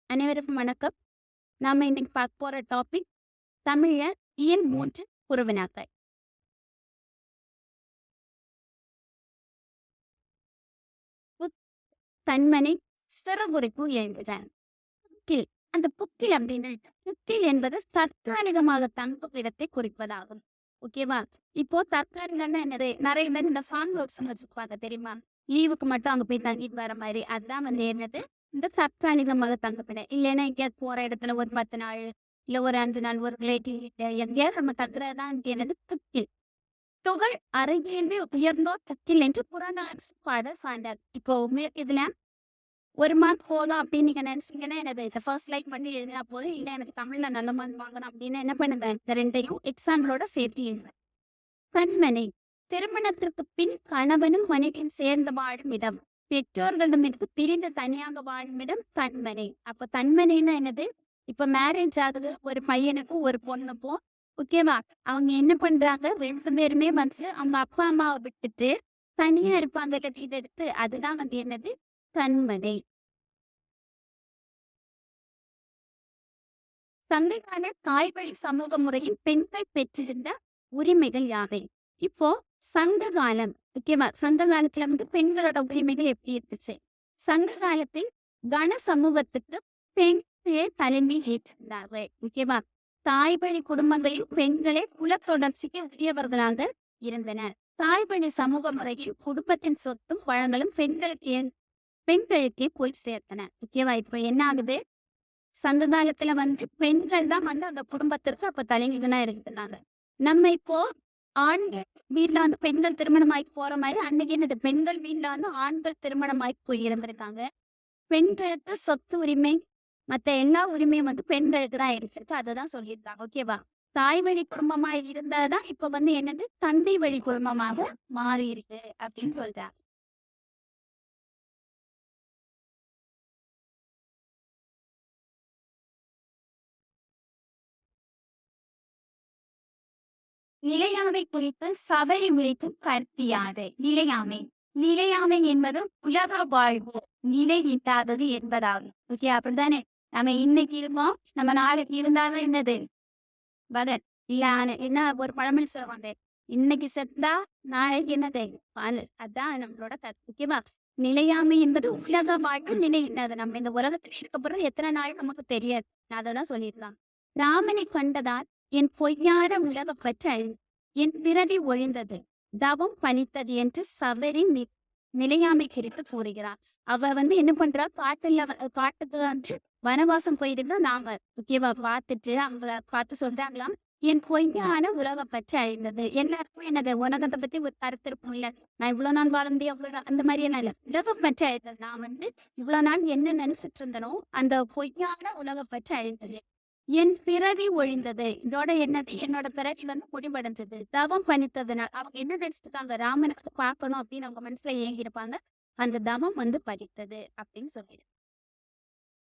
அனைவருக்கும் வணக்கம். நாம இன்னைக்கு பார்க்க போற டாபிக் தமிழ்ல இயல் 3 குறுவினாக்கள். புக் தன்மனை சிறுகுறிப்பு எழுதுக. புக்கில் அந்த புக்கில் அப்படின்னு புக்கில் என்பது தற்காலிகமாக தங்கும் இடத்தை குறிப்பதாகும். ஓகேவா? இப்போ தற்காலிகம்னா என்னது? நிறைய பேர் இந்த ஃபார்ம் ஹவுஸ்ன்னு வச்சுப்பாங்க தெரியுமா? லீவுக்கு மட்டும் அங்க போய் தங்கிட்டு வர மாதிரி. அதுதான் வந்து என்னது? இந்த தற்காலிகமாக தங்கப்பிடம். இல்லைன்னா எங்கேயாவது போற இடத்துல ஒரு 10 நாள், இல்ல ஒரு 5 நாள் ஒரு ரிலேட்டிவ் வீட்ல எங்கேயாவது நம்ம தங்குறதுதான் என்னது புக்கில். துகள் அருகேந்து உயர்ந்தோர் தக்கில் என்று புறநானூறு பாடல் சான்றார். இப்போ உங்களுக்கு இதுல 1 மார்க் போதும் அப்படின்னு நீங்க நினைச்சீங்கன்னா என்னது இந்த ஃபர்ஸ்ட் லைக் பண்ணி எழுதினா போதும். இல்ல எனக்கு தமிழ்ல நல்ல மார்க் வாங்கணும் அப்படின்னா என்ன பண்ணுங்க? இந்த 2யும் எக்ஸாம்பிளோட சேர்த்து எழுதுங்க. கண்மனை திருமணத்திற்கு பின் கணவனும் மனைவியும் சேர்ந்து வாழும் இடம். பெற்றோர்களிடமிருந்து பிரிந்து தனியாக வாழும் இடம் தன்மனை. அப்ப தன்மனைன்னா என்னது? இப்ப மேரேஜ் ஆகுது ஒரு பையனுக்கும் ஒரு பொண்ணுக்கும். ஓகேவா? அவங்க என்ன பண்றாங்க? 2 பேருமே வந்து அவங்க அப்பா அம்மாவை விட்டுட்டு தனியா இருப்பாங்கல்ல வீடு எடுத்து. அதுதான் வந்து என்னது? தன்மனை. சங்ககால தாய்வழி சமூக முறையில் பெண்கள் பெற்றிருந்த உரிமைகள் யாவை? இப்போ சங்க காலம் ஓகேவா? சங்க காலத்துல வந்து பெண்களோட உரிமைகள் எப்படி இருந்துச்சு? சங்க காலத்தில் கன சமூகத்துக்கு பெண்களே தலைமை ஏற்றிருந்தார்கள். ஓகேவா? தாய்வழி குடும்பங்களில் பெண்களே குலத்தொடர்ச்சிக்கு உரியவர்களாக இருந்தனர். தாய்வழி சமூக முறையில் குடும்பத்தின் சொத்தும் வளங்களும் பெண்களுக்கே போய் சேர்த்தன. ஓகேவா? இப்ப என்ன ஆகுது? சங்க காலத்துல வந்து பெண்கள் தான் வந்து அந்த குடும்பத்திற்கு அப்ப தலைவிகளா இருந்தாங்க. நம்ம இப்போ ஆண்கள் வீட்ல வந்து பெண்கள் திருமணமாகி போற மாதிரி அன்னைக்கு என்னது பெண்கள் வீட்ல வந்து ஆண்கள் திருமணமாகி போய் இருந்திருக்காங்க. பெண்களுக்கு சொத்து உரிமை மத்த எல்லா உரிமையும் வந்து பெண்களுக்கு தான் இருக்கு. அததான் சொல்லியிருக்காங்க. ஓகேவா? தாய் வழி குடும்பமா இருந்ததுதான் இப்ப வந்து என்னது தந்தை வழி குடும்பமாக மாறி இருக்கு அப்படின்னு சொல்றாங்க. நிலையாமை குறித்து சபரி குறித்தும் கருத்தியாது. நிலையாமை நிலையாமை என்பது உலக வாழ்வு நிலை இல்லாதது என்பதாகும். ஓகே அப்படித்தானே? நம்ம இன்னைக்கு இருக்கோம், நம்ம நாளைக்கு இருந்தாதான் என்னது பதில். இல்ல என்ன ஒரு பழமொழி சொல்லுவாங்க, இன்னைக்கு செத்தா நாளைக்கு என்னது பாலு. அதான் நம்மளோட கருத்து. ஓகேவா? நிலையாமை என்பது உலக வாழ்வு நிலை இல்லாத. நம்ம இந்த உலகத்துல இருக்க போறது எத்தனை நாள் நமக்கு தெரியாது. அததான் சொல்லியிருக்காங்க. ராமனை கண்டதால் என் பொய்யார உலக பற்ற என் பிறவி ஒழிந்தது தவம் பனித்தது என்று சபரி நிலையாமை குறித்து கூறுகிறார். அவ வந்து என்ன பண்றா? காட்டுக்கு வந்து வனவாசம் போயிருந்தா நாம ஓகேவா பார்த்துட்டு அவங்கள பார்த்து சொல்றாங்களாம், என் பொய்யான உலக பற்றி அழிந்தது. எல்லாருக்கும் என்னது உலகத்தை பத்தி ஒரு கருத்து இருக்கும் இல்ல, நான் இவ்வளவு நாள் வாழ முடியும் அவ்வளவு அந்த மாதிரி என்ன இல்ல, உலகம் பற்றி அழிந்தது. நான் வந்து இவ்வளவு நாள் என்ன நினைச்சிட்டு இருந்தனோ அந்த பொய்யான உலக பற்றி அழிந்தது. என் பிறவி ஒழிந்தது. இதோட என்னது? என்னோட பிறவி வந்து முடிவடைஞ்சது. தவம் பனித்ததுனால் அவங்க என்ன நினைச்சிருக்காங்க? ராமனுக்கு பார்க்கணும் அப்படின்னு அவங்க மனசுல ஏங்கி இருப்பாங்க. அந்த தவம் வந்து பறித்தது அப்படின்னு சொல்லிடு.